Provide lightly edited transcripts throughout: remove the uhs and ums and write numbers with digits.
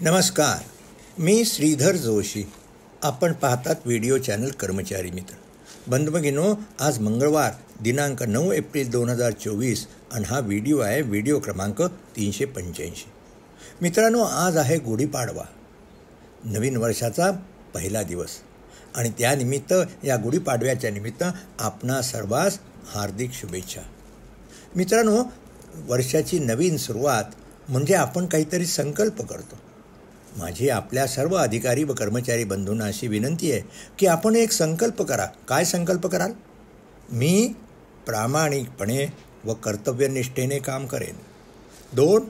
नमस्कार, मी श्रीधर जोशी. आपण पाहतात व्हिडिओ चॅनल कर्मचारी मित्र. बंधुभगिनींनो, आज मंगळवार दिनांक 9 एप्रिल 2024 आणि हा व्हिडिओ आहे व्हिडिओ क्रमांक 385. मित्रांनो, आज आहे गुढीपाडवा, नवीन वर्षाचा पहिला दिवस. आणि त्यानिमित्त या गुढीपाडव्याच्या निमित्त आपणा सर्वांस हार्दिक शुभेच्छा. मित्रांनो, वर्षाची नवीन सुरुवात म्हणजे आपण काहीतरी संकल्प करतो. माझी आपल्या सर्व अधिकारी व कर्मचारी बंधूंना अशी विनंती आहे की आपण एक संकल्प करा. काय संकल्प कराल? मी प्रामाणिकपणे व कर्तव्यनिष्ठेने काम करेन. 2,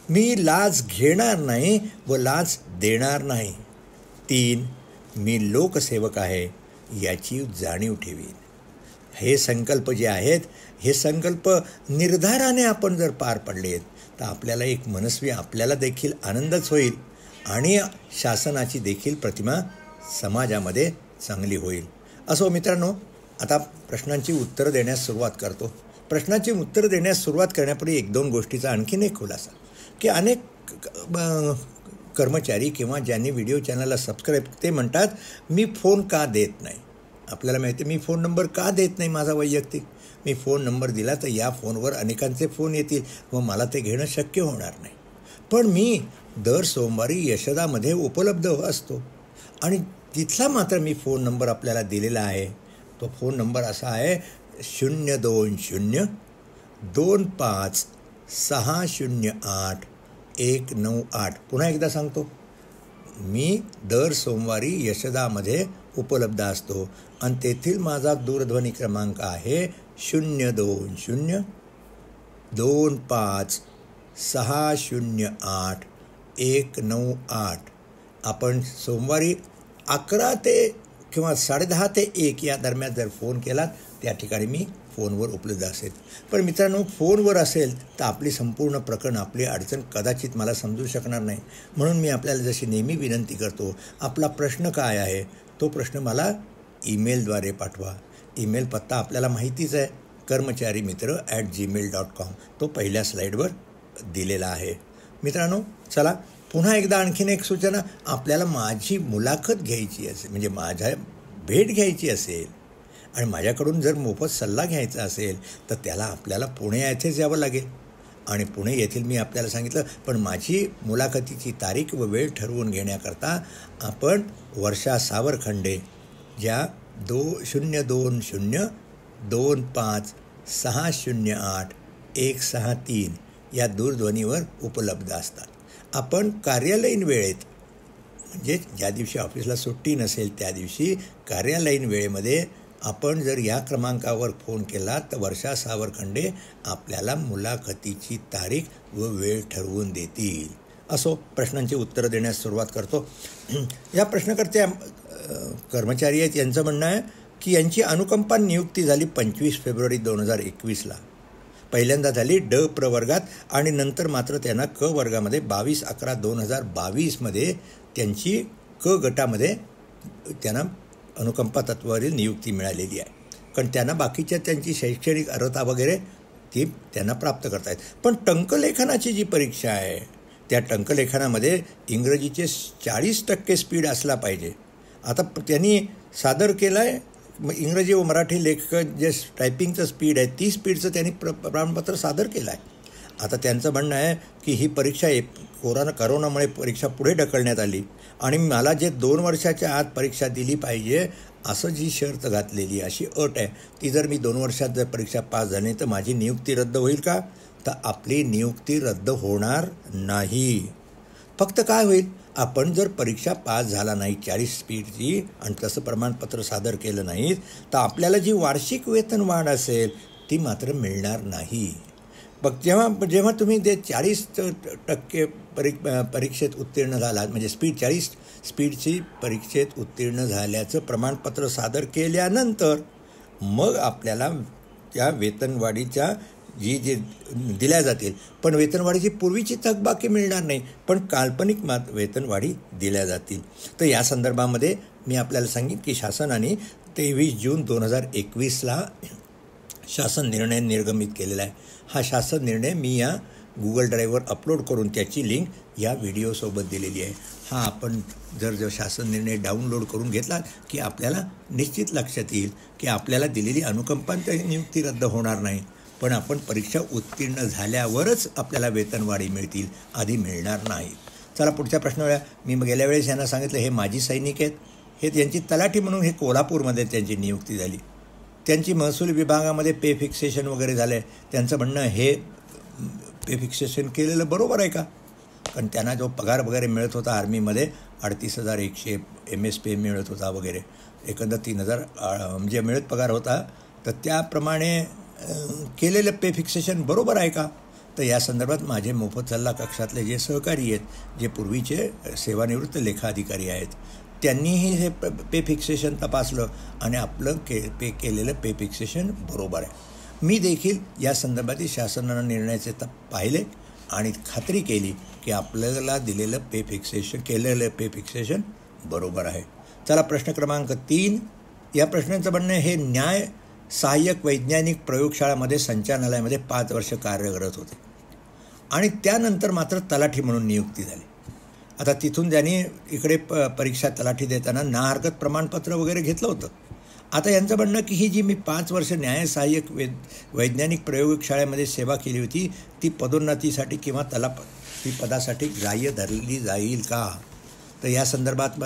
मी लाच घेणार नाही व लाच देणार नाही. 3, मी लोकसेवक आहे याची जाणीव ठेवीन. हे संकल्प जे आहेत, हे संकल्प निर्धाराने आपण जर पार पडलेत तर आपल्याला एक मनस्वी आपल्याला देखील आनंदच होईल आणि शासनाची देखील प्रतिमा समाजामध्ये चांगली होईल. असो मित्रांनो, आता प्रश्नांची उत्तरं देण्यास सुरुवात करतो. प्रश्नांची उत्तरं देण्यास सुरुवात करण्यापूर्वी 1-2 गोष्टीचा आणखीन एक खुलासा की अनेक कर्मचारी किंवा ज्यांनी व्हिडिओ चॅनलला सबस्क्राईब ते म्हणतात मी फोन का देत नाही. आपल्याला माहिती आहे मी फोन नंबर का देत नाही. माझा वैयक्तिक मी फोन नंबर दिला तर या फोनवर अनेकांचे फोन येतील व मला ते घेणं शक्य होणार नाही. पण मी दर सोमवारी यशोदामध्ये उपलब्ध असतो आणि तिथला मात्र मी फोन नंबर आपल्याला दिलेला आहे. तो फोन नंबर असा आहे 02025608198. पुन्हा एकदा सांगतो, मी दर सोमवारी यशोदामध्ये उपलब्ध असतो आणि तेथील माझा दूरध्वनी क्रमांक आहे 02025608198. आपण सोमवारी 11 ते किंवा 10:30 ते 1 या दरम्यान जर फोन केलात त्या ठिकाणी मी फोनवर उपलब्ध असेल. पण मित्रांनो, फोनवर असेल तर आपली संपूर्ण प्रकरण, आपली अडचण कदाचित मला समजू शकणार नाही. म्हणून मी आपल्याला जशी नेहमी विनंती करतो, आपला प्रश्न काय आहे तो प्रश्न मला ईमेलद्वारे पाठवा. ईमेल पत्ता आपल्याला माहितीच आहे, कर्मचारीमित्र@gmail.com. तो पहिल्या स्लाईडवर दिलेला आहे. मित्रांनो, चला पुन्हा एकदा आणखीन एक सूचना. आपल्याला माझी मुलाखत घ्यायची असेल, म्हणजे माझ्या भेट घ्यायची असेल आणि माझ्याकडून जर मोफत सल्ला घ्यायचा असेल तर त्याला आपल्याला पुणे येथेच यावं लागेल. आणि पुणे येथील मी आपल्याला सांगितलं, पण माझी मुलाखतीची तारीख व वेळ ठरवून घेण्याकरता आपण वर्षा सावरखंडे, ज्या 02025608163 या दूरध्वनीवर उपलब्ध असतात. आपण कार्यालयीन वेळेत, म्हणजे ज्या दिवशी ऑफिसला सुट्टी नसेल त्या दिवशी कार्यालयीन वेळेमध्ये आपण जर या क्रमांकावर फोन केला तर वर्षा सावरखंडे आपल्याला मुलाखतीची तारीख व वेळ ठरवून देतील. असो, प्रश्नांची उत्तरं देण्यास सुरुवात करतो. या प्रश्नकर्त्या कर्मचारी आहेत, यांचं म्हणणं आहे की यांची अनुकंपा नियुक्ती झाली 25 फेब्रुवारी 2021ला. पहिल्यांदा झाली ड प्रवर्गात आणि नंतर मात्र त्यांना क वर्गामध्ये 22/11/2022 त्यांची क गटामध्ये त्यांना अनुकंपा तत्वावरील नियुक्ती मिळालेली आहे. कारण त्यांना बाकीच्या त्यांची शैक्षणिक अर्हता वगैरे ती त्यांना प्राप्त करतायत. पण टंकलेखनाची जी परीक्षा आहे त्या टंकलेखनामध्ये इंग्रजीचे 40% स्पीड असला पाहिजे. आता त्यांनी सादर केलं आहे इंग्रजी व मराठी लेखन जे टायपिंगचं स्पीड आहे, ती स्पीडचं त्यांनी प्रमाणपत्र सादर केलं आहे. आता त्यांचं म्हणणं आहे की ही परीक्षा करोनामुळे परीक्षा पुढे ढकलण्यात आली आणि मला जे 2 वर्षाच्या आत परीक्षा दिली पाहिजे असं जी शर्त घातलेली अशी अट आहे, ती जर मी 2 वर्षात जर परीक्षा पास झाली तर माझी नियुक्ती रद्द होईल का? तर आपली नियुक्ती रद्द होणार नाही. फक्त काय होईल, आपण जर परीक्षा पास झाला नाही 40 स्पीडची आणि तसं प्रमाणपत्र सादर केलं नाही तर आपल्याला जी वार्षिक वेतन वाढ असेल ती मात्र मिळणार नाही. बघ, जेव्हा तुम्ही ते 40% परीक्षेत उत्तीर्ण झालात, म्हणजे 40 स्पीडची परीक्षेत उत्तीर्ण झाल्याचं प्रमाणपत्र सादर केल्यानंतर मग आपल्याला त्या वेतनवाढीच्या जी दिल्या जातील, पण वेतनवाढीची पूर्वीची थकबाकी मिळणार नाही, पण काल्पनिक वेतनवाढी दिल्या जातील. तर या संदर्भामध्ये मी आपल्याला सांगेन की शासनाने 23 जून 2021ला शासन निर्णय निर्गमित केलेला आहे. हा शासन निर्णय मी या गुगल ड्राईव्हवर अपलोड करून त्याची लिंक या व्हिडिओसोबत दिलेली आहे. हा आपण जर शासन निर्णय डाउनलोड करून घेतला की आपल्याला निश्चित लक्षात येईल की आपल्याला दिलेली अनुकंपांत नियुक्ती रद्द होणार नाही, पण आपण परीक्षा उत्तीर्ण झाल्यावरच आपल्याला वेतनवाढी मिळतील, आधी मिळणार नाही. चला पुढच्या प्रश्नाला. मी गेल्या वेळेस यांना सांगितलं हे माजी सैनिक आहेत, हे त्यांची तलाठी म्हणून हे कोल्हापूरमध्ये त्यांची नियुक्ती झाली. त्यांची महसूल विभागामध्ये पे फिक्सेशन वगैरे झालं आहे. त्यांचं म्हणणं हे पे फिक्सेशन केलेलं बरोबर आहे का? कारण त्यांना जो पगार वगैरे मिळत होता आर्मीमध्ये 38,100 MSP मिळत होता वगैरे, एकंदर 3,000 म्हणजे मिळत पगार होता, तर त्याप्रमाणे केलेलं पे फिक्सेशन बरोबर आहे का? तर या संदर्भात माझे मोफत सल्ला कक्षातले जे सहकारी आहेत, जे पूर्वीचे सेवानिवृत्त लेखा अधिकारी आहेत, त्यांनीही हे पे फिक्सेशन तपासलं आणि आपलं केलेलं पे फिक्सेशन बरोबर आहे. मी देखील या संदर्भातील शासनानं निर्णयाचे पाहिले आणि खात्री केली की आपल्याला दिलेलं केलेलं पे फिक्सेशन बरोबर आहे. चला प्रश्न क्रमांक 3. या प्रश्नाचं म्हणणं हे न्याय सहाय्यक वैज्ञानिक प्रयोगशाळामध्ये संचालनालयामध्ये 5 वर्ष कार्यरत होते आणि त्यानंतर मात्र तलाठी म्हणून नियुक्ती झाली. आता तिथून त्यांनी इकडे परीक्षा तलाठी देताना नाहरकत प्रमाणपत्र वगैरे घेतलं होतं. आता यांचं म्हणणं की ही जी मी 5 वर्ष न्याय सहाय्यक वैज्ञानिक प्रयोगशाळेमध्ये सेवा केली होती ती पदोन्नतीसाठी किंवा ती पदासाठी ग्राह्य धरली जाईल का? तर या संदर्भात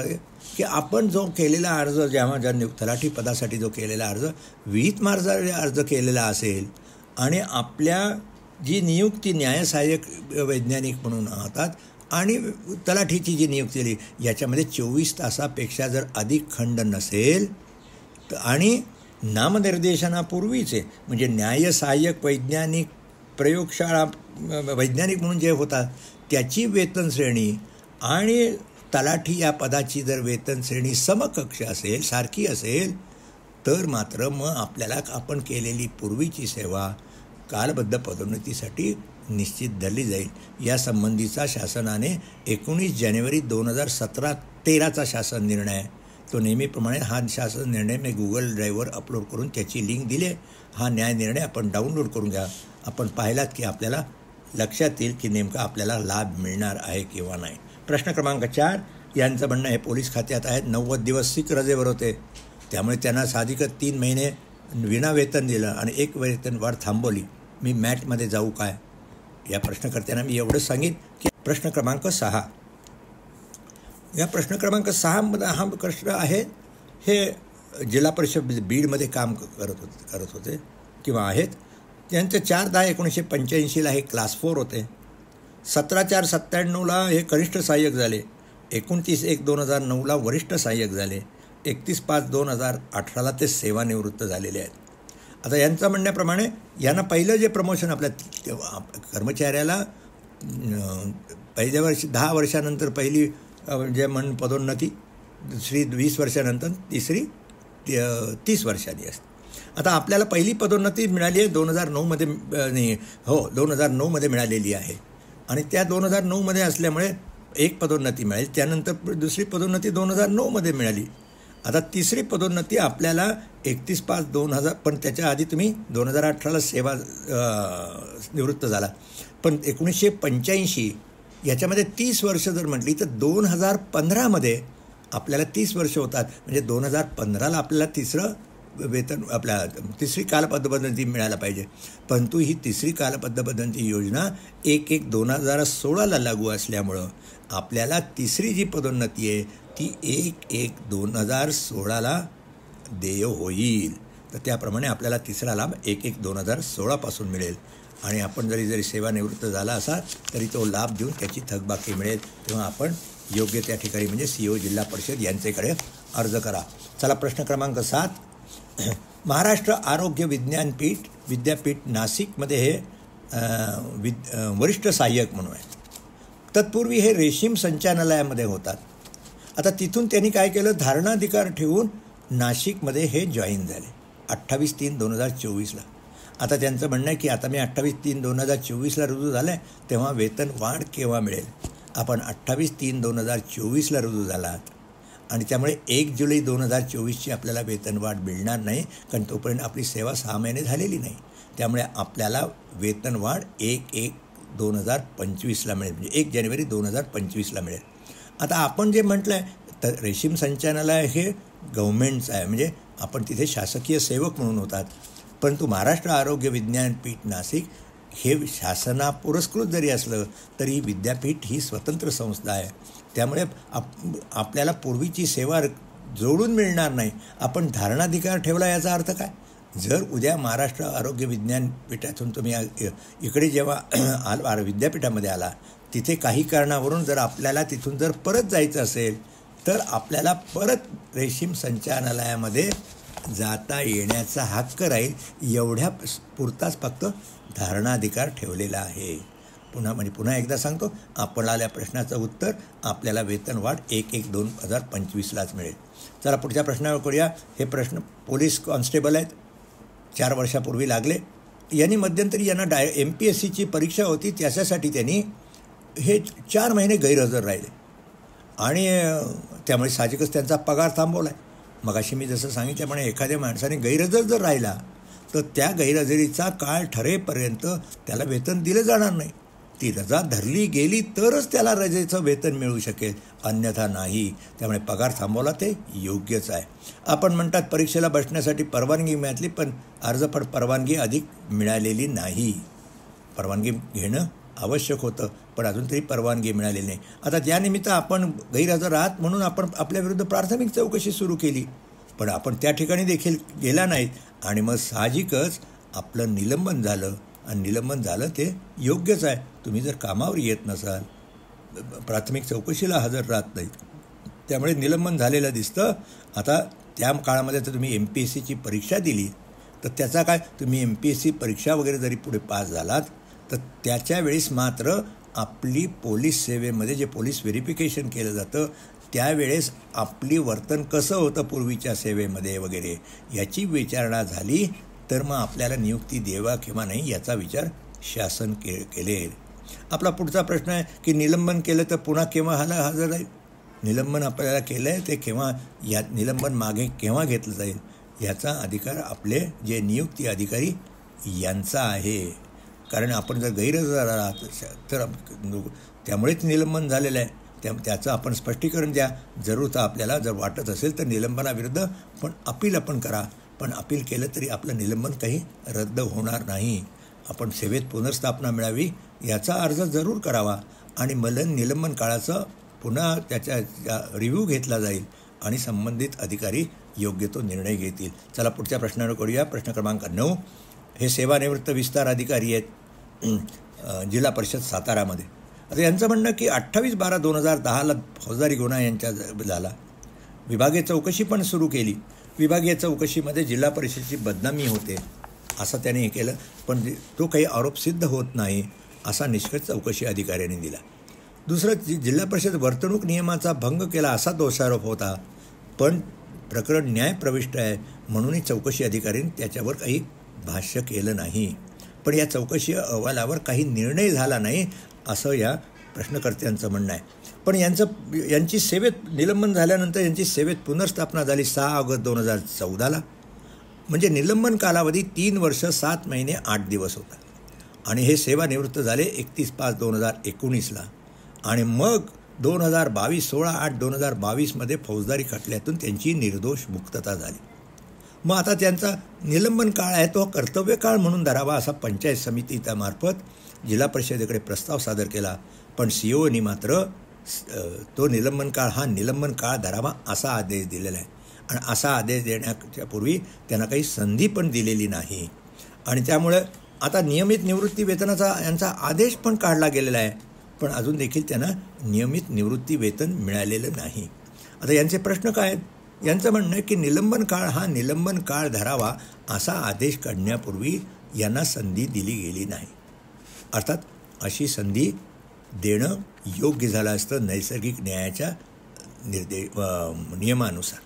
की आपण जो केलेला अर्ज जेव्हा तलाठी पदासाठी जो केलेला अर्ज विहित मार्गाने अर्ज केलेला असेल आणि आपल्या जी नियुक्ती न्याय सहाय्यक वैज्ञानिक म्हणून होतात आणि तलाठीची जी नियुक्ती झाली याच्यामध्ये 24 तासापेक्षा जर अधिक खंड नसेल तर आणि नामनिर्देशनापूर्वीचे म्हणजे न्याय सहाय्यक वैज्ञानिक प्रयोगशाळा वैज्ञानिक म्हणून जे होतात त्याची वेतन श्रेणी आणि तलाठी या पदाची जर वेतन श्रेणी समकक्ष असेल, सारखी असेल, तर मात्र मग आपल्याला आपण केलेली पूर्वीची सेवा कालबद्ध पदोन्नतीसाठी निश्चित धरली जाईल. या संबंधीचा शासनाने 19 जानेवारी 2013चा शासन निर्णय, तो नेहमीप्रमाणे हा शासन निर्णय मी गुगल ड्राईव्हवर अपलोड करून त्याची लिंक दिली आहे. हा न्याय निर्णय आपण डाउनलोड करून घ्या. आपण पाहिलात की आपल्याला लक्षात येईल की नेमका आपल्याला लाभ मिळणार आहे किंवा नाही. प्रश्न क्रमांक 4. यांचं म्हणणं हे पोलीस खात्यात आहेत, 90 दिवस सिख रजेवर होते, त्यामुळे त्यांना साधिकच 3 महिने विना वेतन दिलं आणि 1 वेतनवाढ थांबवली. मी मॅटमध्ये जाऊ काय? या प्रश्नकर्त्यांना मी एवढंच सांगेन की प्रश्न क्रमांक 6. या प्रश्न क्रमांक 6 हा प्रश्न आहे, हे जिल्हा परिषद बीडमध्ये काम करत होते किंवा आहेत. त्यांचे 4/10/1985 हे क्लास 4 होते. 17/4/97 हे कनिष्ठ सहाय्यक झाले. 29/1/2009 वरिष्ठ सहाय्यक झाले. 31/5/2018 ते सेवानिवृत्त झालेले आहेत. आता यांचं म्हणण्याप्रमाणे यांना पहिलं जे प्रमोशन आपल्या कर्मचाऱ्याला पहिल्या वर्षी 10 वर्षानंतर पहिली जे पदोन्नती, दुसरी 20 वर्षानंतर, तिसरी 30 वर्षांनी असते. आता आपल्याला पहिली पदोन्नती मिळाली आहे 2009मध्ये 2009मध्ये मिळालेली आहे आणि त्या 2009मध्ये असल्यामुळे एक पदोन्नती मिळाली. त्यानंतर दुसरी पदोन्नती 2009मध्ये मिळाली. आता तिसरी पदोन्नती आपल्याला 31/5/2000, पण त्याच्या आधी तुम्ही 2018ला सेवा निवृत्त झाला. पण 1985 याच्यामध्ये 30 वर्ष जर म्हटली तर 2015मध्ये आपल्याला 30 वर्ष होतात. म्हणजे 2015ला आपल्याला तिसरं वेतन तिसरी कालपद्धती मिळायला पाहिजे. परंतु ही तिसरी कालपद्धती योजना 1/1/2016ला लागू असल्यामुळं आपल्याला तिसरी जी पदोन्नती आहे ती 1/1/2016ला देय होईल. तर त्याप्रमाणे आपल्याला तिसरा लाभ 1/1/2016 मिळेल आणि आपण जरी सेवानिवृत्त झाला असाल तरी तो लाभ देऊन त्याची थकबाकी मिळेल. तेव्हा आपण योग्य त्या ठिकाणी म्हणजे CO जिल्हा परिषद यांच्याकडे अर्ज करा. चला प्रश्न क्रमांक 7. महाराष्ट्र आरोग्य विद्यापीठ नाशिकमध्ये हे वरिष्ठ सहाय्यक म्हणून आहे. तत्पूर्वी हे रेशीम संचालनालयामध्ये होतात. आता तिथून त्यांनी काय केलं, धारणाधिकार ठेवून नाशिकमध्ये हे जॉईन झाले 28/3/2024ला. आता त्यांचं म्हणणं आहे की आता मी 28/3/2024ला रुजू झालं आहे, तेव्हा वेतन वाढ केव्हा मिळेल? आपण 28/3/2024ला रुजू झालात आणि त्यामुळे 1 जुलै 2024ची आपल्याला वेतनवाढ मिळणार नाही, कारण तोपर्यंत आपली सेवा 6 महिने झालेली नाही. त्यामुळे आपल्याला वेतनवाढ 1/1 2025ला मिळेल, म्हणजे 1 जानेवारी 2025ला मिळेल. आता आपण जे म्हटलं आहे तर रेशीम संचालनालय हे गव्हर्मेंटचं आहे, म्हणजे आपण तिथे शासकीय सेवक म्हणून होतात. परंतु महाराष्ट्र आरोग्य विज्ञानपीठ नाशिक हे शासना पुरस्कृत जरी असलं तरी विद्यापीठ ही स्वतंत्र संस्था आहे. त्यामुळे आपल्याला पूर्वीची सेवा जोडून मिळणार नाही. आपण धारणाधिकार ठेवला याचा अर्थ काय? जर उद्या महाराष्ट्र आरोग्य विज्ञानपीठातून तुम्ही इकडे जेव्हा विद्यापीठामध्ये आला, तिथे काही कारणावरून जर आपल्याला तिथून जर परत जायचं असेल तर आपल्याला परत रेशीम संचालनालयामध्ये जाता येण्याचा हक्क राहील. एवढ्या पुरताच फक्त धारणाधिकार ठेवलेला आहे. पुन्हा एकदा सांगतो, आपल्याला प्रश्नाचं उत्तर आपल्याला वेतनवाढ 1/1/2025लाच मिळेल. चला पुढच्या प्रश्नावर करूया. हे प्रश्न पोलीस कॉन्स्टेबल आहेत, 4 वर्षापूर्वी लागले. यांनी मध्यंतरी यांना MPSCची परीक्षा होती, त्याच्यासाठी त्यांनी हे 4 महिने गैरहजर राहिले आणि त्यामुळे साहजिकच त्यांचा पगार थांबवला आहे. मगाशी मी जसं सांगितल्याप्रमाणे एखाद्या माणसाने गैरहजर जर राहिला तर त्या गैरहजेरीचा काळ ठरेपर्यंत त्याला वेतन दिलं जाणार नाही. ती रजा धरली गेली तरच त्याला रजेचं वेतन मिळू शकेल, अन्यथा नाही. त्यामुळे पगार थांबवला ते योग्यच आहे. आपण म्हणतात परीक्षेला बसण्यासाठी परवानगी मिळाली, पण परवानगी अधिक मिळालेली नाही. परवानगी घेणं आवश्यक होतं, पण अजून तरी परवानगी मिळालेली नाही. आता त्यानिमित्त आपण गैरहजर आहात म्हणून आपण आपल्याविरुद्ध प्राथमिक चौकशी सुरू केली, पण आपण त्या ठिकाणी देखील गेला नाहीत आणि मग साहजिकच आपलं निलंबन झालं. आणि निलंबन झालं ते योग्यच आहे. तुम्ही जर कामावर येत नसाल, प्राथमिक चौकशीला हजर राहत नाहीत, त्यामुळे निलंबन झालेलं दिसतं. आता त्या काळामध्ये तर तुम्ही MPSCची परीक्षा दिली तर त्याचा काय, तुम्ही MPSC परीक्षा वगैरे जरी पुढे पास झालात तर त्याच्या वेळेस मात्र आपली पोलीस सेवेमध्ये जे पोलीस व्हेरिफिकेशन केलं जातं त्यावेळेस आपली वर्तन कसं होतं पूर्वीच्या सेवेमध्ये वगैरे याची विचारणा झाली तर मग आपल्याला नियुक्ती द्यावा किंवा नाही याचा विचार शासन केले. आपला पुढचा प्रश्न आहे की निलंबन केलं तर पुन्हा केव्हा हजर राहील? निलंबन आपल्याला केलं आहे ते केव्हा, या निलंबन मागे केव्हा घेतलं जाईल याचा अधिकार आपले जे नियुक्ती अधिकारी यांचा आहे. कारण आपण जर गैरहजर राहत तर त्यामुळेच निलंबन झालेलं आहे. त्याचं आपण स्पष्टीकरण द्या. जरूर आपल्याला जर वाटत असेल तर निलंबनाविरुद्ध पण अपील आपण करा. पण अपील केलं तरी आपलं निलंबन काही रद्द होणार नाही. आपण सेवेत पुनर्स्थापना मिळावी याचा अर्ज जरूर करावा आणि निलंबन काळाचा पुन्हा त्याच्या रिव्ह्यू घेतला जाईल आणि संबंधित अधिकारी योग्य तो निर्णय घेतील. चला पुढच्या प्रश्नावर करूया. प्रश्न क्रमांक 9. हे सेवानिवृत्त विस्तार अधिकारी आहेत जिल्हा परिषद सातारामध्ये. आता यांचं म्हणणं की 28/12/2010 फौजदारी गुन्हा यांच्या झाला. विभागीय चौकशी पण सुरू केली. विभागीय चौकशीमध्ये जिल्हा परिषदेची बदनामी होते असं त्याने हे केलं, पण तो काही आरोप सिद्ध होत नाही असा निष्कर्ष चौकशी अधिकाऱ्यांनी दिला. दुसरं, जिल्हा परिषद वर्तणूक नियमाचा भंग केला असा दोषारोप होता, पण प्रकरण न्यायप्रविष्ट आहे म्हणूनही चौकशी अधिकाऱ्यांनी त्याच्यावर काही भाष्य केलं नाही. पण या चौकशी अहवालावर काही निर्णय झाला नाही असं या प्रश्नकर्त्यांचं म्हणणं आहे. पण यांची सेवेत निलंबन झाल्यानंतर यांची सेवेत पुनर्स्थापना झाली 6 ऑगस्ट 2014ला. म्हणजे निलंबन कालावधी 3 वर्ष 7 महिने 8 दिवस होता आणि हे सेवानिवृत्त झाले 31/5/2019ला आणि मग 16/8/2022मध्ये फौजदारी खटल्यातून त्यांची निर्दोष मुक्तता झाली. मग आता त्यांचा निलंबन काळ आहे तो कर्तव्य काळ म्हणून धरावा असा पंचायत समितीमार्फत जिल्हा परिषदेकडे प्रस्ताव सादर केला, पण COनी मात्र तो निलंबन काळ धरावा असा आदेश दिलेला आहे आणि असा आदेश देण्याच्या पूर्वी त्यांना काही संधी पण दिलेली नाही आणि त्यामुळे आता नियमित निवृत्ती वेतनाचा यांचा आदेश पण काढला गेलेला आहे, पण अजून देखील त्यांना नियमित निवृत्ती वेतन मिळालेलं नाही. आता यांचे प्रश्न काय आहेत? यांचं म्हणणं आहे की निलंबन काळ धरावा असा आदेश काढण्यापूर्वी यांना संधी दिली गेली नाही. अर्थात अशी संधी देणं योग्य झालं असतं नैसर्गिक न्यायाच्या नियमानुसार.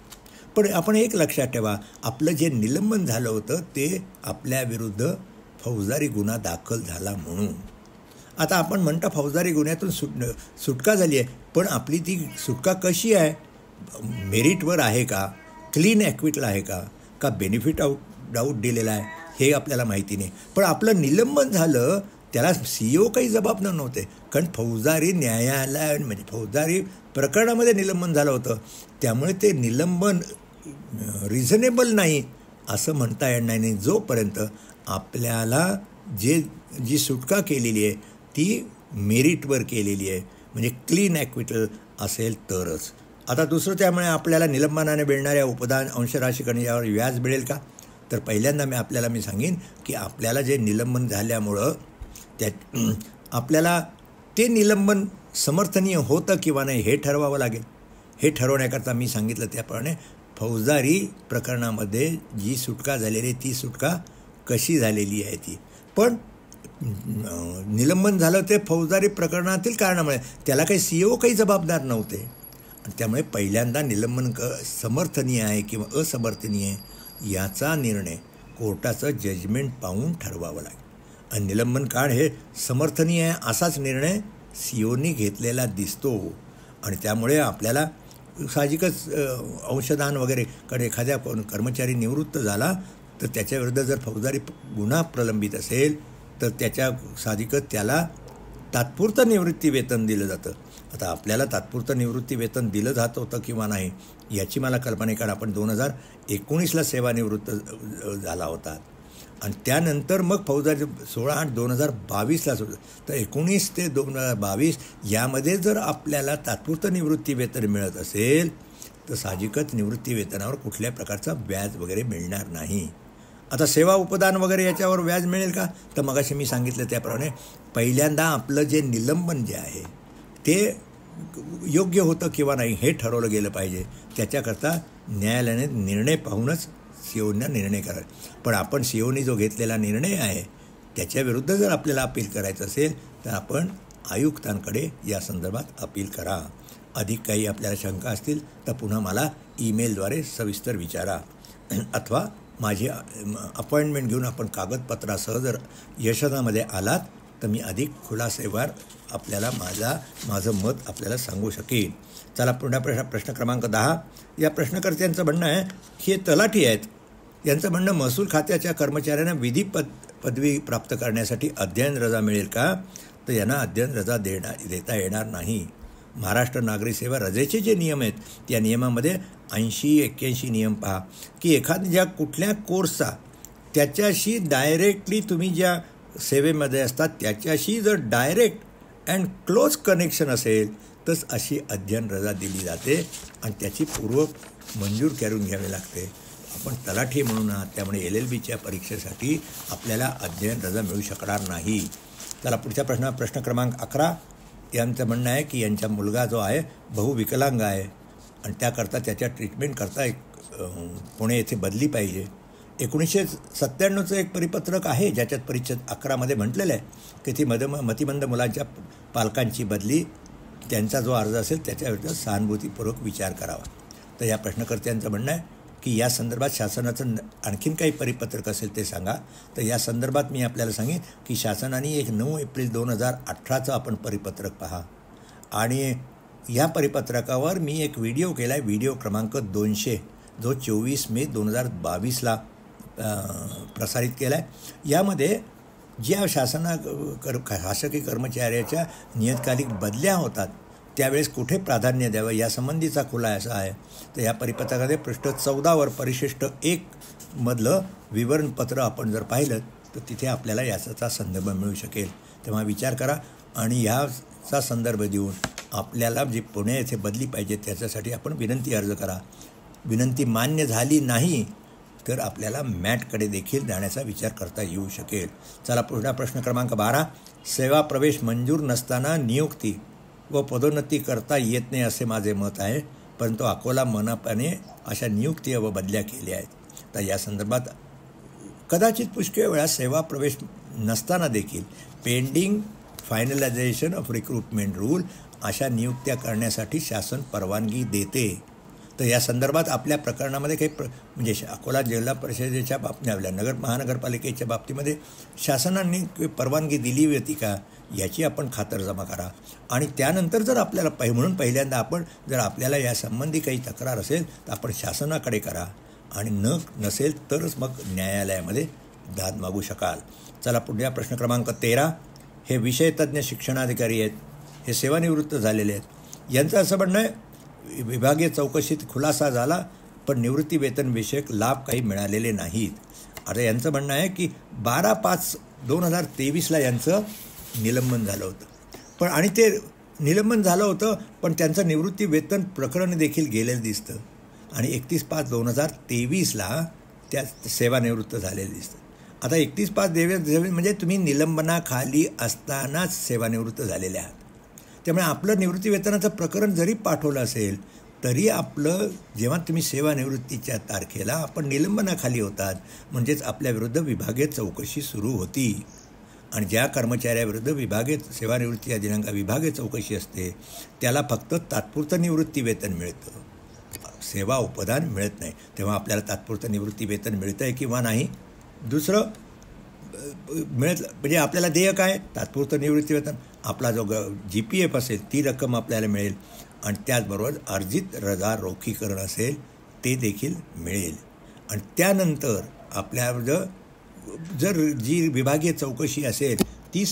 पण आपण एक लक्षात ठेवा, आपलं जे निलंबन झालं होतं ते आपल्याविरुद्ध फौजदारी गुन्हा दाखल झाला म्हणून. आता आपण म्हणता फौजदारी गुन्ह्यातून सुटका झाली आहे, पण आपली ती सुटका कशी आहे? मेरिटवर आहे का, क्लीन ॲक्विटला आहे का बेनिफिट डाऊट दिलेला आहे हे आपल्याला माहिती नाही. पण आपलं निलंबन झालं त्याला CEO काही जबाबदार नव्हते, कारण फौजदारी न्यायालय म्हणजे फौजदारी प्रकरणामध्ये निलंबन झालं होतं. त्यामुळे ते निलंबन रिझनेबल नाही असं म्हणता येणार नाही जोपर्यंत आपल्याला जी सुटका केलेली आहे ती मेरिटवर केलेली आहे, म्हणजे क्लीन ॲक्विटल असेल तरच. आता दुसरं, त्यामुळे आपल्याला निलंबनाने मिळणाऱ्या उपदान अंशराशीकरण यावर व्याज मिळेल का? तर पहिल्यांदा मी सांगेन की आपल्याला जे निलंबन झाल्यामुळं आपल्याला ते निलंबन समर्थनीय होतं किंवा नाही हे ठरवावं लागेल. हे ठरवण्याकरता मी सांगितलं त्याप्रमाणे फौजदारी प्रकरणामध्ये जी सुटका झालेली आहे ती सुटका कशी झालेली आहे ती. पण निलंबन झालं ते फौजदारी प्रकरणातील कारणामुळे, त्याला काही CEO काही जबाबदार नव्हते. आणि त्यामुळे पहिल्यांदा निलंबन समर्थनीय आहे किंवा असमर्थनीय याचा निर्णय कोर्टाचं जजमेंट पाहून ठरवावं लागेल. आणि निलंबन कारण हे समर्थनीय आहे असाच निर्णय COनी घेतलेला दिसतो. आणि त्यामुळे आपल्याला साहजिकच अंशदान वगैरे कडे एखाद्या कर्मचारी निवृत्त झाला तर त्याच्याविरुद्ध जर फौजदारी गुन्हा प्रलंबित असेल तर साहजिकच त्याला तात्पुरतं निवृत्ती वेतन दिलं जातं. आता आपल्याला तात्पुरतं निवृत्ती वेतन दिलं जात होतं किंवा नाही याची मला कल्पना आहे, कारण आपण 2019ला सेवानिवृत्त झाला होता आणि त्यानंतर मग फौजदारी 16/8/2022ला सुरू. तर 19 ते 2022 यामध्ये जर आपल्याला तात्पुरतं निवृत्ती वेतन मिळत असेल तर साहजिकच निवृत्ती वेतनावर कुठल्या प्रकारचा व्याज वगैरे मिळणार नाही. आता सेवा उपदान वगैरे याच्यावर व्याज मिळेल का? तर मगाशी मी सांगितलं त्याप्रमाणे पहिल्यांदा आपलं जे निलंबन जे आहे ते योग्य होतं किंवा नाही हे ठरवलं गेलं पाहिजे. त्याच्याकरता न्यायालयाने निर्णय पाहूनच COना निर्णय करायचा. पण आपण COनी जो घेतलेला निर्णय आहे त्याच्याविरुद्ध जर आपल्याला अपील करायचं असेल तर आपण आयुक्तांकडे या संदर्भात अपील करा. अधिक काही आपल्याला शंका असतील तर पुन्हा मला ईमेलद्वारे सविस्तर विचारा अथवा माझी अपॉइंटमेंट घेऊन आपण कागदपत्रासह जर यशदामध्ये आलात तर मी अधिक खुलासेवार आपल्याला माझं मत आपल्याला सांगू शकेन. चला पुन्हा प्रश्न क्रमांक 10. या प्रश्नकर्त्यांचं म्हणणं आहे की हे तलाठी आहेत, यांचं म्हणणं महसूल खात्याच्या कर्मचाऱ्यांना पदवी प्राप्त करण्यासाठी अध्ययन रजा मिळेल का? तर यांना अध्ययन रजा देता येणार नाही. महाराष्ट्र नागरी सेवा रजेचे जे नियम आहेत त्या नियमामध्ये 80-81 नियम पहा की एखाद्या कुठल्या कोर्सचा त्याच्याशी डायरेक्टली तुम्ही ज्या सेवेमध्ये असतात त्याच्याशी जर डायरेक्ट अँड क्लोज कनेक्शन असेल तर अशी अध्ययन रजा दिली जाते आणि त्याची पूर्व मंजूर करून घ्यावी लागते. आपण तलाठी म्हणून आहात त्यामुळे LLBच्या परीक्षेसाठी आपल्याला अध्ययन रजा मिळू शकणार नाही. चला पुढच्या प्रश्न क्रमांक 11. यांचं म्हणणं आहे की यांचा मुलगा जो आहे बहुविकलांग आहे आणि त्याकरता त्याच्या ट्रीटमेंटकरता पुणे येथे बदली पाहिजे. 1997चं एक परिपत्रक आहे ज्याच्यात परिच्छेद 11मध्ये म्हटलेलं आहे की ती मतिमंद मुलांच्या पालकांची बदली त्यांचा जो अर्ज असेल त्याच्याविरुद्ध सहानुभूतीपूर्वक विचार करावा. तर या प्रश्नकर्त्यांचं म्हणणं आहे की या संदर्भात शासनाचं आणखीन काही परिपत्रक असेल ते सांगा. तर या संदर्भात मी आपल्याला सांगेन की शासनाने एक 9 एप्रिल 2018चं आपण परिपत्रक पहा आणि या परिपत्रकावर मी एक व्हिडिओ केला आहे, व्हिडिओ क्रमांक 200 जो 24 मे 2022ला प्रसारित केला आहे. यामध्ये ज्या शासकीय कर्मचाऱ्याच्या नियतकालिक बदल्या होतात त्यावेळेस कुठे प्राधान्य द्यावं यासंबंधीचा खुलासा आहे. तर या परिपत्रकामध्ये पृष्ठ 14वर परिशिष्ट 1 मधलं विवरणपत्र आपण जर पाहिलं तर तिथे आपल्याला याचा संदर्भ मिळू शकेल. तेव्हा विचार करा आणि ह्याचा संदर्भ देऊन आपल्याला जी पुणे येथे बदली पाहिजे त्याच्यासाठी आपण विनंती अर्ज करा. विनंती मान्य झाली नाही तर आपल्याला मॅटकडे देखील जाण्याचा विचार करता येऊ शकेल. चला पुढचा प्रश्न क्रमांक 12. सेवा प्रवेश मंजूर नसताना नियुक्ती व पदोन्नती करता येत नाही असे माझे मत आहे, परंतु अकोला मनपाने अशा नियुक्ती व बदल्या केल्या आहेत. तर या संदर्भात कदाचित पुष्कळ वेळा सेवा प्रवेश नसताना देखील pending finalisation of recruitment rule अशा नियुक्त्या करण्यासाठी शासन परवानगी देते. तर या संदर्भात आपल्या प्रकरणामध्ये काही म्हणजे अकोला जिल्हा परिषदेच्या बाबतीत महानगरपालिकेच्या बाबतीमध्ये शासनाने परवानगी दिली होती का याची आपण खातरजमा करा. आणि त्यानंतर जर आपल्याला म्हणून पहिल्यांदा आपण जर आपल्याला यासंबंधी काही तक्रार असेल तर आपण शासनाकडे करा आणि नसेल तरच मग न्यायालयामध्ये दाद मागू शकाल. चला पुढच्या प्रश्न क्रमांक 13. हे विषयतज्ञ शिक्षणाधिकारी आहेत, हे सेवानिवृत्त झालेले आहेत. यांचं असं म्हणणं आहे विभागीय चौकशीत खुलासा झाला पण निवृत्ती वेतन विषयक लाभ काही मिळालेले नाहीत. आता यांचं म्हणणं आहे की 12/5/2023 यांचं निलंबन झालं होतं, पण आणि ते निलंबन झालं होतं पण त्यांचं निवृत्ती वेतन प्रकरण देखील गेलेलं दिसतं आणि 31/5/2023 त्या सेवानिवृत्त झालेले दिसतं. आता 31/5/2023 म्हणजे तुम्ही निलंबनाखाली असतानाच सेवानिवृत्त झालेले आहात. त्यामुळे आपलं निवृत्ती वेतनाचं प्रकरण जरी पाठवलं असेल तरी आपलं जेव्हा तुम्ही सेवानिवृत्तीच्या तारखेला आपण निलंबनाखाली होतात म्हणजेच आपल्याविरुद्ध विभागीय चौकशी सुरू होती आणि ज्या कर्मचाऱ्याविरुद्ध विभागीय सेवानिवृत्तीच्या दिनांका विभागीय चौकशी असते त्याला फक्त तात्पुरतं निवृत्ती वेतन मिळतं, सेवा उपदान मिळत नाही. तेव्हा आपल्याला तात्पुरतं निवृत्ती वेतन मिळतं आहे किंवा नाही. दुसरं म्हणजे आपल्याला देय काय, तात्पुरतं निवृत्ती वेतन. आपला जो GPF असेल ती रक्कम आपल्याला मिळेल आणि त्याचबरोबर अर्जित रजा रोखीकरण असेल ते देखील मिळेल. आणि त्यानंतर आपल्या जर जी विभागीय चौकशी असेल ती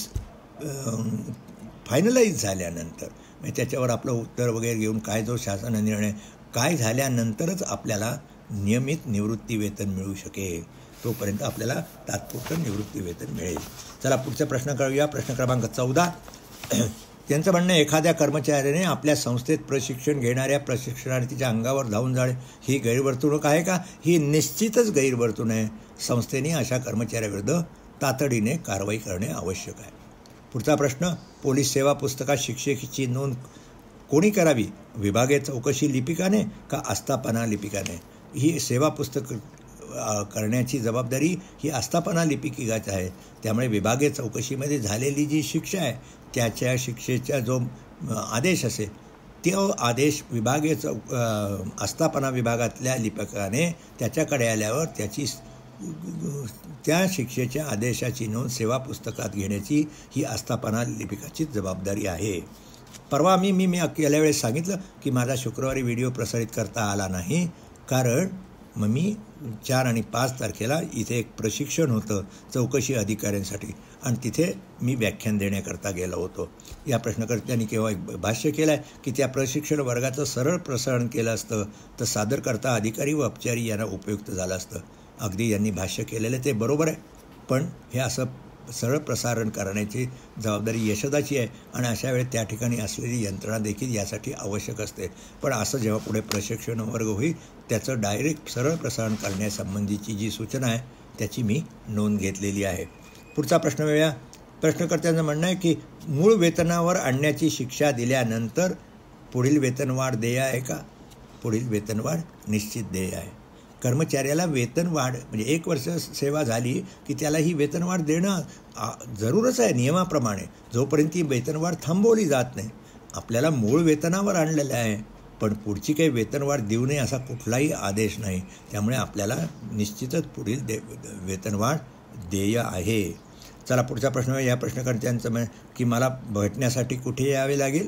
फायनलाईज झाल्यानंतर म्हणजे त्याच्यावर आपलं उत्तर वगैरे घेऊन काय जो शासन निर्णय काय झाल्यानंतरच आपल्याला नियमित निवृत्ती वेतन मिळू शकेल. तोपर्यंत आपल्याला तात्पुरतं निवृत्ती वेतन मिळेल. चला पुढचा प्रश्न करूया. प्रश्न क्रमांक 14. त्यांचं म्हणणं एखाद्या कर्मचाऱ्याने आपल्या संस्थेत प्रशिक्षण घेणाऱ्या प्रशिक्षणार्थीच्या अंगावर धावून जाणे ही गैरवर्तणूक आहे का? ही निश्चितच गैरवर्तणूक आहे. संस्थेने अशा कर्मचाऱ्याविरुद्ध तातडीने कारवाई करणे आवश्यक आहे. पुढचा प्रश्न पोलीस सेवा पुस्तकात शिक्षेची नोंद कोणी करावी, विभागीय चौकशी लिपिकाने का आस्थापना लिपिकाने? ही सेवा पुस्तक करण्याची जबाबदारी ही आस्थापना लिपिकाची आहे. त्यामुळे विभागीय चौकशीमध्ये झालेली जी शिक्षा आहे त्याच्या शिक्षेचा जो आदेश असेल तो आदेश विभागीय आस्थापना विभागातल्या लिपिकाने त्याच्याकडे आल्यावर त्या शिक्षेच्या आदेशाची नोंद सेवा पुस्तकात घेण्याची ही आस्थापना लिपिकाची जबाबदारी आहे. परवा मी गेल्या वेळेस सांगितलं की माझा शुक्रवारी व्हिडिओ प्रसारित करता आला नाही कारण मग मी 4 आणि 5 तारखेला इथे एक प्रशिक्षण होतं चौकशी अधिकाऱ्यांसाठी आणि तिथे मी व्याख्यान देण्याकरता गेलो होतो. या प्रश्नकर्त्यांनी केव्हा एक भाष्य केलं आहे की त्या प्रशिक्षण वर्गाचं सरळ प्रसारण केलं असतं तर सादरकर्ता अधिकारी व अपचारी यांना उपयुक्त झालं असतं. अगदी यांनी भाष्य केलेलं ते बरोबर आहे, पण हे असं सरळ प्रसारण करण्याची जबाबदारी यशदाची आहे आणि अशा वेळी त्या ठिकाणी असलेली यंत्रणा देखील यासाठी आवश्यक असते. पण असं जेव्हा पुढे प्रशिक्षण वर्ग होईल त्याचं डायरेक्ट सरळ प्रसारण करण्यासंबंधीची जी सूचना आहे त्याची मी नोंद घेतलेली आहे. पुढचा प्रश्न वेळा. प्रश्नकर्त्यांचं म्हणणं आहे की मूळ वेतनावर आणण्याची शिक्षा दिल्यानंतर पुढील वेतनवाढ देय आहे का? पुढील वेतनवाढ निश्चित देय आहे. कर्मचाऱ्याला वेतनवाढ म्हणजे 1 वर्ष सेवा झाली की त्याला ही वेतनवाढ देणं जरूरच आहे नियमाप्रमाणे. जोपर्यंत ही वेतनवाढ थांबवली जात नाही आपल्याला मूळ वेतनावर आणलेलं आहे पण पुढची काही वेतनवाढ देऊ नये असा कुठलाही आदेश नाही. त्यामुळे आपल्याला निश्चितच पुढील वेतनवाढ देय आहे. चला पुढचा प्रश्न. या प्रश्नकर्त्यांचं की मला भेटण्यासाठी कुठे यावे लागेल?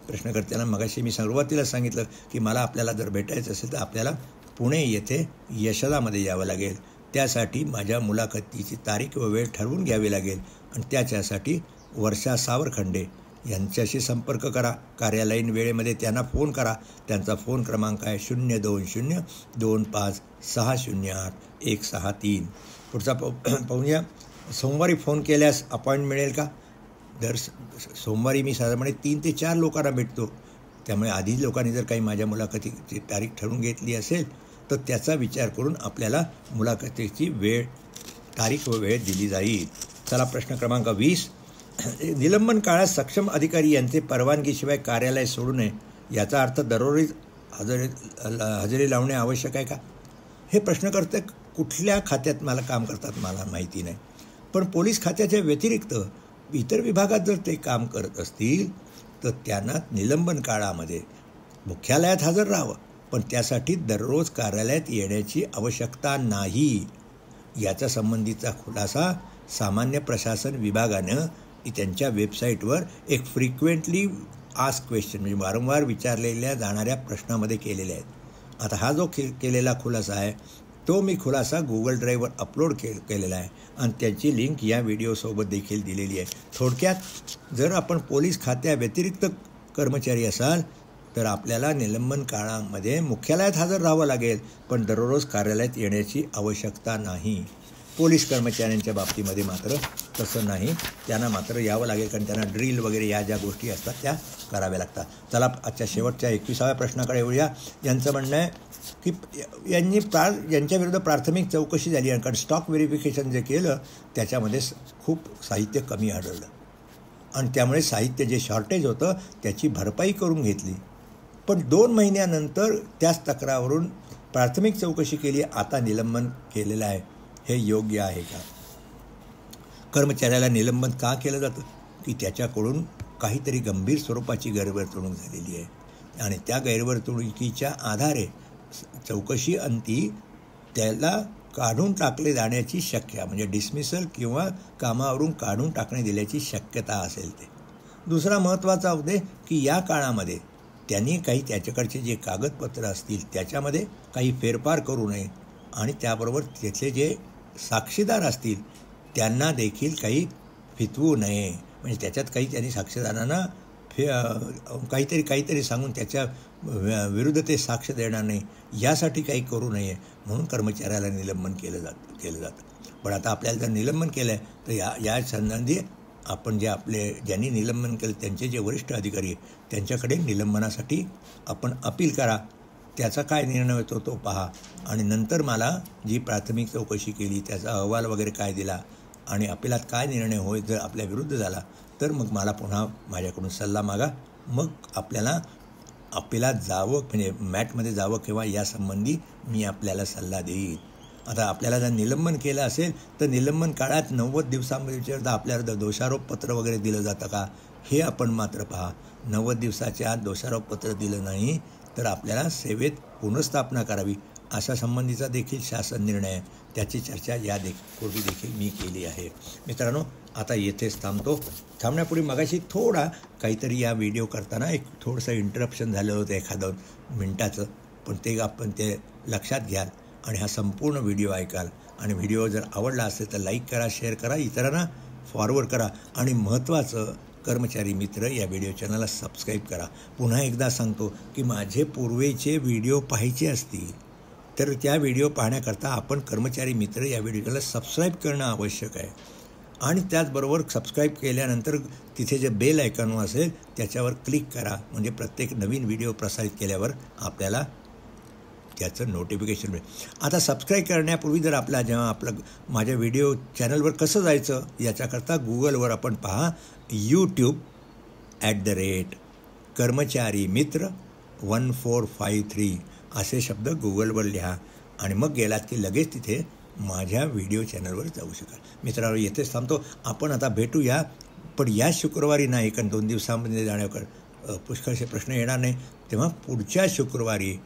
प्रश्नकर्त्यांना मगाशी मी सुरुवातीला सांगितलं की मला आपल्याला जर भेटायचं असेल तर आपल्याला पुणे येथे यशदामध्ये यावं लागेल. त्यासाठी माझ्या मुलाखतीची तारीख व वेळ ठरवून घ्यावी लागेल आणि त्याच्यासाठी वर्षा सावरखंडे यांच्याशी संपर्क करा. कार्यालयीन वेळेमध्ये त्यांना फोन करा. त्यांचा फोन क्रमांक आहे 02025608163. पुढचा पाहूया. सोमवारी फोन केल्यास अपॉइंट मिळेल का? दर सोमवारी मी साधारणपणे 3 ते 4 लोकांना भेटतो. त्यामुळे आधी लोकांनी जर काही माझ्या मुलाखतीची तारीख ठरवून घेतली असेल तर त्याचा विचार करून आपल्याला मुलाखतीची तारीख व वेळ दिली जाईल. चला प्रश्न क्रमांक 20. निलंबन काळात सक्षम अधिकारी यांचे परवानगीशिवाय कार्यालय सोडू नये याचा अर्थ दररोज हजेरी लावणे आवश्यक आहे का? हे प्रश्नकर्ते कुठल्या खात्यात मला काम करतात मला माहिती नाही, पण पोलीस खात्याच्या व्यतिरिक्त इतर विभागात जर ते काम करत असतील तर त्यांना निलंबन काळामध्ये मुख्यालयात हजर राहावं, पण त्यासाठी दररोज कार्यालयात येण्याची आवश्यकता नाही. याच्या संबंधीचा खुलासा सामान्य प्रशासन विभागानं त्यांच्या वेबसाईटवर एक फ्रिक्वेंटली आस्क क्वेश्चन म्हणजे वारंवार विचारलेल्या जाणाऱ्या प्रश्नामध्ये केलेले आहेत. आता हा जो केलेला खुलासा आहे तो मी खुलासा गुगल ड्राईव्हवर अपलोड केलेला आहे आणि त्याची लिंक या व्हिडिओसोबत देखील दिलेली आहे. थोडक्यात जर आपण पोलीस खात्याव्यतिरिक्त कर्मचारी असाल तर आपल्याला निलंबन काळामध्ये मुख्यालयात हजर राहावं लागेल, पण दररोज कार्यालयात येण्याची आवश्यकता नाही. पोलीस कर्मचाऱ्यांच्या बाबतीमध्ये मात्र तसं नाही, त्यांना मात्र यावं लागेल, कारण त्यांना ड्रिल वगैरे या ज्या गोष्टी असतात त्या कराव्या लागतात. चला आजच्या शेवटच्या 21व्या प्रश्नाकडे येऊया. यांचं म्हणणं आहे की यांच्याविरुद्ध प्राथमिक चौकशी झाली आणि कारण स्टॉक व्हेरिफिकेशन जे केलं त्याच्यामध्ये खूप साहित्य कमी आढळलं आणि त्यामुळे साहित्य जे शॉर्टेज होतं त्याची भरपाई करून घेतली. पण 2 महिन्यानंतर त्याच तक्रारावरून प्राथमिक चौकशी केली, आता निलंबन केलेलं आहे. हे योग्य आहे का? कर्मचाऱ्याला निलंबन का केलं जातं की त्याच्याकडून काहीतरी गंभीर स्वरूपाची गैरवर्तणूक झालेली आहे आणि त्या गैरवर्तणुकीच्या आधारे चौकशी अंती त्याला काढून टाकले जाण्याची शक्यता, म्हणजे डिसमिसल किंवा कामावरून काढून टाकणे दिल्याची शक्यता असेल ते. दुसरा महत्त्वाचा उद्देश की या काळामध्ये त्यांनी काही त्याच्याकडचे जे कागदपत्र असतील त्याच्यामध्ये काही फेरफार करू नये आणि त्याबरोबर तिथले जे साक्षीदार असतील त्यांना देखील काही फितवू नये, म्हणजे त्याच्यात काही त्यांनी साक्षीदारांना काहीतरी सांगून त्याच्या विरुद्ध ते साक्ष देणार नाही यासाठी काही करू नये म्हणून कर्मचाऱ्याला निलंबन केलं जातं. पण आता आपल्याला जर निलंबन केलं आहे तर या संबंधी आपण ज्यांनी निलंबन केलं त्यांचे जे वरिष्ठ अधिकारी त्यांच्याकडे निलंबनासाठी आपण अपील करा. त्याचा काय निर्णय होतो तो पहा आणि नंतर मला जी प्राथमिक चौकशी केली त्याचा अहवाल वगैरे काय दिला आणि अपिलात काय निर्णय होईल जर आपल्या विरुद्ध झाला तर मग मला पुन्हा माझ्याकडून सल्ला मागा. मग आपल्याला अपिलात जावं म्हणजे मॅटमध्ये जावं किंवा यासंबंधी मी आपल्याला सल्ला देईन. आता आपल्याला जर निलंबन केलं असेल तर निलंबन काळात 90 दिवसांमध्ये आपल्याला दोषारोपपत्र वगैरे दिलं जातं का हे आपण मात्र पहा. 90 दिवसाच्या आत दोषारोपपत्र दिलं नाही तर आपल्याला सेवेत पुनर्स्थापना करावी अशा संबंधीचा देखील शासन निर्णय आहे. त्याची चर्चा पूर्वी देखील मी केली आहे. मित्रांनो, आता येथेच थांबण्यापूर्वी मगाशी थोडा काहीतरी या व्हिडिओ करताना एक थोडंसं इंटरप्शन झालं होतं 1-2 मिनटाचं, पण ते आपण ते लक्षात घ्याल आणि हा संपूर्ण व्हिडिओ ऐकाल आणि व्हिडिओ जर आवडला असेल तर लाईक करा, शेअर करा, इतरांना फॉरवर्ड करा आणि महत्त्वाचं कर्मचारी मित्र या व्हिडिओ चॅनलला सबस्क्राईब करा. पुन्हा एकदा सांगतो की माझे पूर्वीचे व्हिडिओ पाहायचे असतील तर त्या व्हिडिओ पाहण्याकरता आपण कर्मचारी मित्र या व्हिडिओ चॅनलला सबस्क्राईब करणं आवश्यक आहे आणि त्याचबरोबर सबस्क्राईब केल्यानंतर तिथे जे बेल आयकॉन असेल त्याच्यावर क्लिक करा, म्हणजे प्रत्येक नवीन व्हिडिओ प्रसारित केल्यावर आपल्याला त्याचं नोटिफिकेशन मिळेल. आता सबस्क्राईब करण्यापूर्वी जर जेव्हा माझ्या व्हिडिओ चॅनलवर कसं जायचं याच्याकरता गुगलवर आपण पहा YouTube @कर्मचारी मित्र 1453 असे शब्द गुगलवर लिहा आणि मग गेलात की लगेच तिथे माझ्या व्हिडिओ चॅनलवर जाऊ शकाल. मित्रांनो, येथेच थांबतो. आपण आता भेटूया, पण या शुक्रवारी नाही, कारण 2 दिवसांमध्ये जाण्यावर पुष्कळसे प्रश्न येणार नाही. तेव्हा पुढच्या शुक्रवारी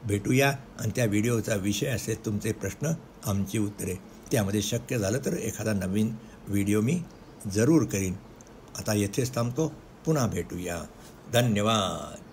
भेटूया आणि त्या व्हिडिओचा विषय असेल तुमचे प्रश्न आमची उत्तरे. त्यामध्ये शक्य झालं तर एखादा नवीन व्हिडिओ मी जरूर करीन. आता येथेच थांबतो. पुन्हा भेटूया. धन्यवाद.